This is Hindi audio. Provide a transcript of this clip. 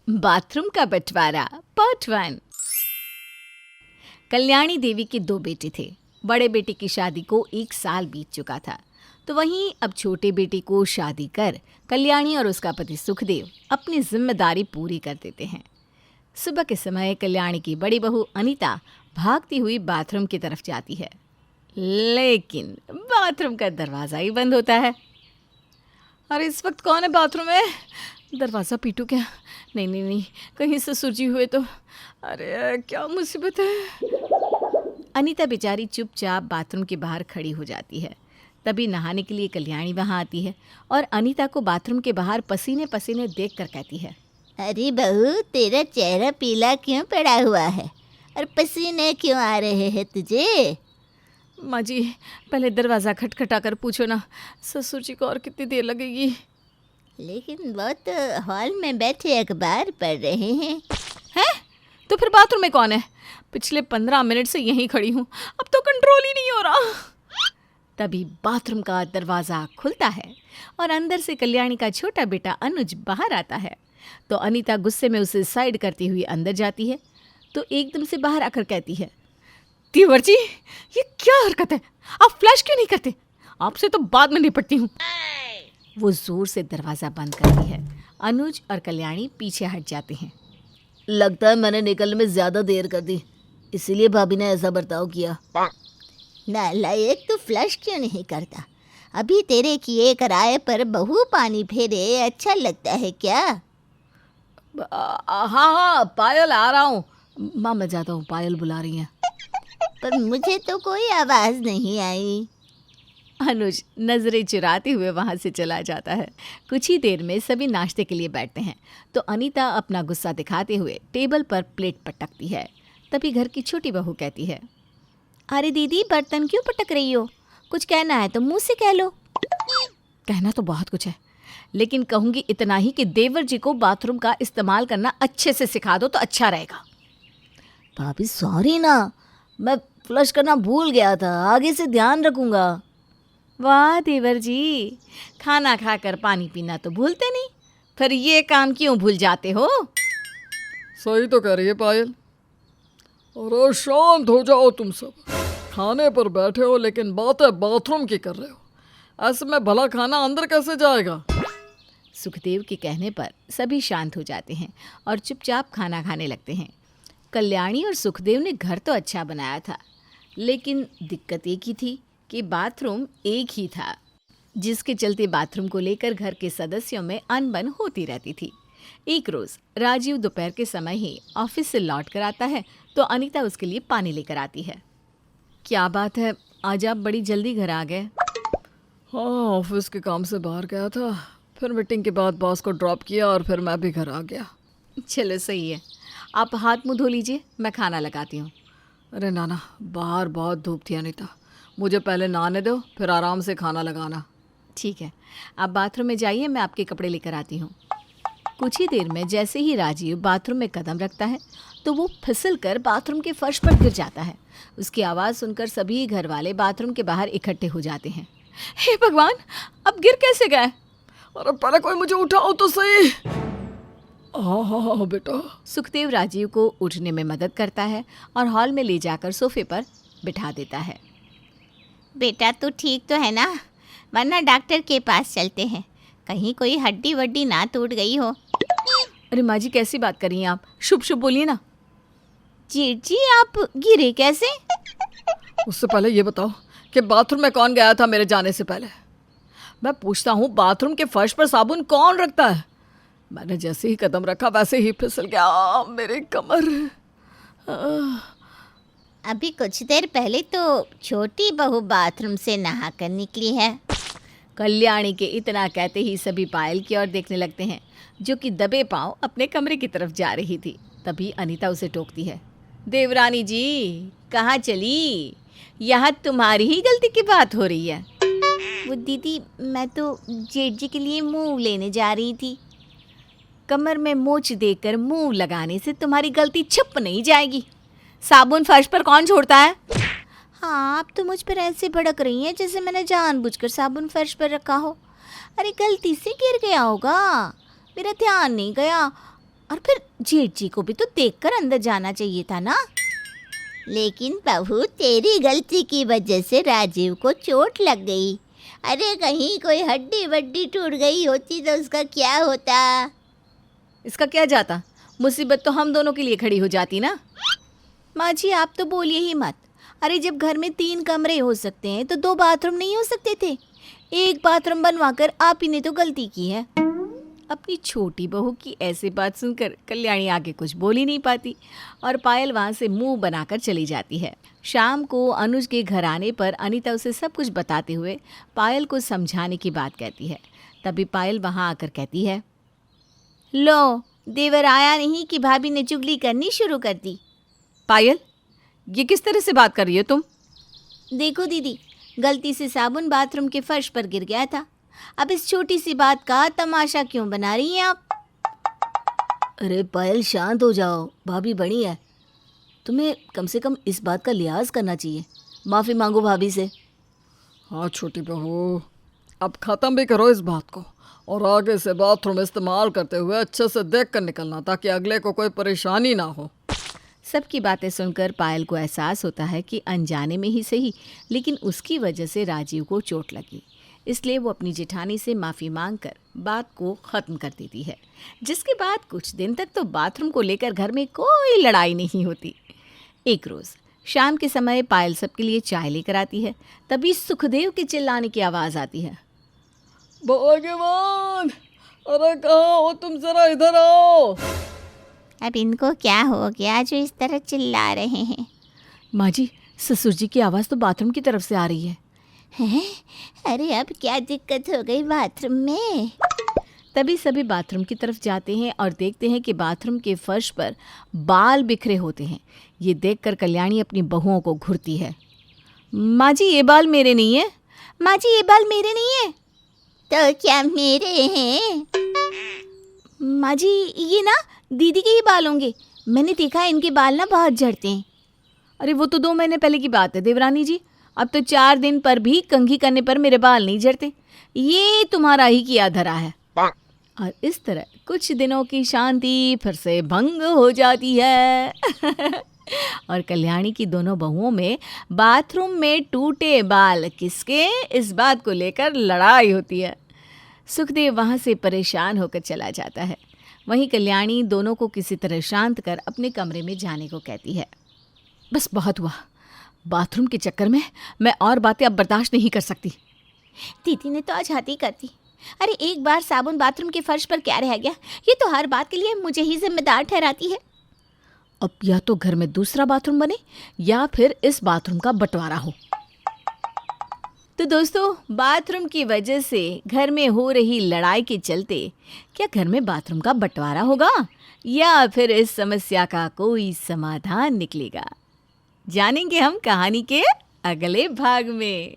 बाथरूम का बंटवारा पार्ट 1। कल्याणी देवी के 2 बेटे थे। बड़े बेटे की शादी को 1 साल बीत चुका था, तो वहीं अब छोटे बेटे को शादी कर कल्याणी और उसका पति सुखदेव अपनी जिम्मेदारी पूरी कर देते हैं। सुबह के समय कल्याणी की बड़ी बहू अनीता भागती हुई बाथरूम की तरफ जाती है, लेकिन बाथरूम का दरवाज़ा ही बंद होता है। अरे इस वक्त कौन है बाथरूम में? दरवाज़ा पीटू क्या? नहीं, कहीं ससुर जी हुए तो। अरे क्या मुसीबत है। अनीता बेचारी चुपचाप बाथरूम के बाहर खड़ी हो जाती है। तभी नहाने के लिए कल्याणी वहाँ आती है और अनीता को बाथरूम के बाहर पसीने पसीने देख कर कहती है, अरे बहू, तेरा चेहरा पीला क्यों पड़ा हुआ है और पसीने क्यों आ रहे हैं तुझे? माँ जी, पहले दरवाज़ा खटखटा कर पूछो ना, ससुर जी को और कितनी देर लगेगी? लेकिन वो तो हॉल में बैठे अखबार पढ़ रहे हैं। तो फिर बाथरूम में कौन है? पिछले 15 मिनट से यहीं खड़ी हूँ, अब तो कंट्रोल ही नहीं हो रहा। तभी बाथरूम का दरवाज़ा खुलता है और अंदर से कल्याणी का छोटा बेटा अनुज बाहर आता है। तो अनीता गुस्से में उसे साइड करती हुई अंदर जाती है, तो एकदम से बाहर आकर कहती है, तीवर जी, ये क्या हरकत है? आप फ्लैश क्यों नहीं करते? आपसे तो बाद में निपटती हूँ। वो जोर से दरवाज़ा बंद करती है। अनुज और कल्याणी पीछे हट जाते हैं। लगता है मैंने निकलने में ज़्यादा देर कर दी, इसीलिए भाभी ने ऐसा बर्ताव किया। नालायक, तो फ्लश क्यों नहीं करता? अभी तेरे किए कराए पर बहू पानी फेरे अच्छा लगता है क्या? हाँ, पायल आ रहा हूँ। माँ मैं जाता हूँ, पायल बुला रही हैं। पर मुझे तो कोई आवाज़ नहीं आई। अनुज नजरें चुराते हुए वहाँ से चला जाता है। कुछ ही देर में सभी नाश्ते के लिए बैठते हैं, तो अनीता अपना गुस्सा दिखाते हुए टेबल पर प्लेट पटकती है। तभी घर की छोटी बहू कहती है, अरे दीदी, बर्तन क्यों पटक रही हो? कुछ कहना है तो मुंह से कह लो। कहना तो बहुत कुछ है, लेकिन कहूँगी इतना ही कि देवर जी को बाथरूम का इस्तेमाल करना अच्छे से सिखा दो तो अच्छा रहेगा। भाभी सॉरी ना, मैं फ्लश करना भूल गया था, आगे से ध्यान रखूँगा। वाह देवर जी, खाना खाकर पानी पीना तो भूलते नहीं, फिर ये काम क्यों भूल जाते हो? सही तो कह रही है पायल। अरे शांत हो जाओ तुम सब। खाने पर बैठे हो लेकिन बातें बाथरूम की कर रहे हो। ऐसे में भला खाना अंदर कैसे जाएगा? सुखदेव के कहने पर सभी शांत हो जाते हैं और चुपचाप खाना खाने लगते हैं। कल्याणी और सुखदेव ने घर तो अच्छा बनाया था, लेकिन दिक्कत एक ही थी कि बाथरूम एक ही था, जिसके चलते बाथरूम को लेकर घर के सदस्यों में अनबन होती रहती थी। एक रोज़ राजीव दोपहर के समय ही ऑफिस से लौट कर आता है, तो अनीता उसके लिए पानी लेकर आती है। क्या बात है, आज आप बड़ी जल्दी घर आ गए? हाँ, ऑफिस के काम से बाहर गया था, फिर मीटिंग के बाद बॉस को ड्रॉप किया और फिर मैं भी घर आ गया। चलो सही है, आप हाथ मुंह धो लीजिए, मैं खाना लगाती हूँ। अरे नाना, बाहर बहुत धूप थी अनीता, मुझे पहले नहाने दो, फिर आराम से खाना लगाना। ठीक है, आप बाथरूम में जाइए, मैं आपके कपड़े लेकर आती हूँ। कुछ ही देर में जैसे ही राजीव बाथरूम में कदम रखता है, तो वो फिसल कर बाथरूम के फर्श पर गिर जाता है। उसकी आवाज़ सुनकर सभी घर वाले बाथरूम के बाहर इकट्ठे हो जाते हैं। हे भगवान, अब गिर कैसे गए? अरे पहले कोई मुझे उठाओ तो सही। हाँ बेटा। सुखदेव राजीव को उठने में मदद करता है और हॉल में ले जाकर सोफे पर बिठा देता है। बेटा तू ठीक तो है ना? वरना डॉक्टर के पास चलते हैं, कहीं कोई हड्डी वड्डी ना टूट गई हो। अरे माँ जी, कैसी बात कर रही हैं आप? शुभ शुभ बोलिए ना। जी, आप गिरे कैसे? उससे पहले ये बताओ कि बाथरूम में कौन गया था मेरे जाने से पहले? मैं पूछता हूँ, बाथरूम के फर्श पर साबुन कौन रखता है? मैंने जैसे ही कदम रखा वैसे ही फिसल गया मेरी कमर। अभी कुछ देर पहले तो छोटी बहू बाथरूम से नहा कर निकली है। कल्याणी के इतना कहते ही सभी पायल की ओर देखने लगते हैं, जो कि दबे पांव अपने कमरे की तरफ जा रही थी। तभी अनीता उसे टोकती है, देवरानी जी कहाँ चली? यहाँ तुम्हारी ही गलती की बात हो रही है। वो दीदी, मैं तो जेठ जी के लिए मुंह लेने जा रही थी। कमर में मोच देकर मुंह लगाने से तुम्हारी गलती छुप नहीं जाएगी। साबुन फर्श पर कौन छोड़ता है? हाँ, आप तो मुझ पर ऐसे भड़क रही हैं जैसे मैंने जानबूझकर साबुन फर्श पर रखा हो। अरे गलती से गिर गया होगा, मेरा ध्यान नहीं गया। और फिर जेठ जी को भी तो देखकर अंदर जाना चाहिए था ना। लेकिन बहू, तेरी गलती की वजह से राजीव को चोट लग गई। अरे कहीं कोई हड्डी वड्डी टूट गई होती तो उसका क्या होता। इसका क्या जाता, मुसीबत तो हम दोनों के लिए खड़ी हो जाती ना। माँ जी, आप तो बोलिए ही मत। अरे जब घर में 3 कमरे हो सकते हैं तो 2 बाथरूम नहीं हो सकते थे? एक बाथरूम बनवाकर आप ही ने तो गलती की है। अपनी छोटी बहू की ऐसी बात सुनकर कल्याणी आगे कुछ बोल ही नहीं पाती और पायल वहाँ से मुंह बनाकर चली जाती है। शाम को अनुज के घर आने पर अनीता उसे सब कुछ बताते हुए पायल को समझाने की बात कहती है। तभी पायल वहाँ आकर कहती है, लो, देवर आया नहीं कि भाभी ने चुगली करनी शुरू कर दी। पायल, ये किस तरह से बात कर रही हो तुम? देखो दीदी, गलती से साबुन बाथरूम के फर्श पर गिर गया था। अब इस छोटी सी बात का तमाशा क्यों बना रही हैं आप? अरे पायल, शांत हो जाओ, भाभी बड़ी है, तुम्हें कम से कम इस बात का लिहाज करना चाहिए। माफ़ी मांगो भाभी से। हाँ छोटी बहू, अब ख़त्म भी करो इस बात को और आगे से बाथरूम इस्तेमाल करते हुए अच्छे से देख कर निकलना ताकि अगले को कोई परेशानी ना हो। सबकी बातें सुनकर पायल को एहसास होता है कि अनजाने में ही सही, लेकिन उसकी वजह से राजीव को चोट लगी। इसलिए वो अपनी जेठानी से माफ़ी मांगकर बात को ख़त्म कर देती है, जिसके बाद कुछ दिन तक तो बाथरूम को लेकर घर में कोई लड़ाई नहीं होती। एक रोज़ शाम के समय पायल सबके लिए चाय लेकर आती है। तभी सुखदेव के चिल्लाने की आवाज़ आती है, भगवान, अरे कहाँ हो तुम, जरा इधर आओ। अब इनको क्या हो गया जो इस तरह चिल्ला रहे हैं? माँ जी, ससुर जी की आवाज़ तो बाथरूम की तरफ से आ रही है। हैं? अरे अब क्या दिक्कत हो गई बाथरूम में? तभी सभी बाथरूम की तरफ जाते हैं और देखते हैं कि बाथरूम के फर्श पर बाल बिखरे होते हैं। ये देखकर कल्याणी अपनी बहुओं को घूरती है, माँ जी ये बाल मेरे नहीं है। माँ जी ये बाल मेरे नहीं है। तो क्या मेरे हैं? माँ जी ये ना दीदी के ही बाल होंगे, मैंने देखा है इनके बाल ना बहुत झड़ते हैं। अरे वो तो 2 महीने पहले की बात है देवरानी जी, अब तो 4 दिन पर भी कंघी करने पर मेरे बाल नहीं झड़ते। ये तुम्हारा ही किया धरा है। और इस तरह कुछ दिनों की शांति फिर से भंग हो जाती है और कल्याणी की दोनों बहुओं में बाथरूम में टूटे बाल किसके, इस बात को लेकर लड़ाई होती है। सुखदेव वहाँ से परेशान होकर चला जाता है। वहीं कल्याणी दोनों को किसी तरह शांत कर अपने कमरे में जाने को कहती है। बस बहुत हुआ, बाथरूम के चक्कर में मैं और बातें अब बर्दाश्त नहीं कर सकती। दीदी ने तो आज हद ही कर दी। अरे एक बार साबुन बाथरूम के फर्श पर क्या रह गया, ये तो हर बात के लिए मुझे ही जिम्मेदार ठहराती है। अब या तो घर में दूसरा बाथरूम बने या फिर इस बाथरूम का बंटवारा हो। तो दोस्तों, बाथरूम की वजह से घर में हो रही लड़ाई के चलते क्या घर में बाथरूम का बंटवारा होगा या फिर इस समस्या का कोई समाधान निकलेगा, जानेंगे हम कहानी के अगले भाग में।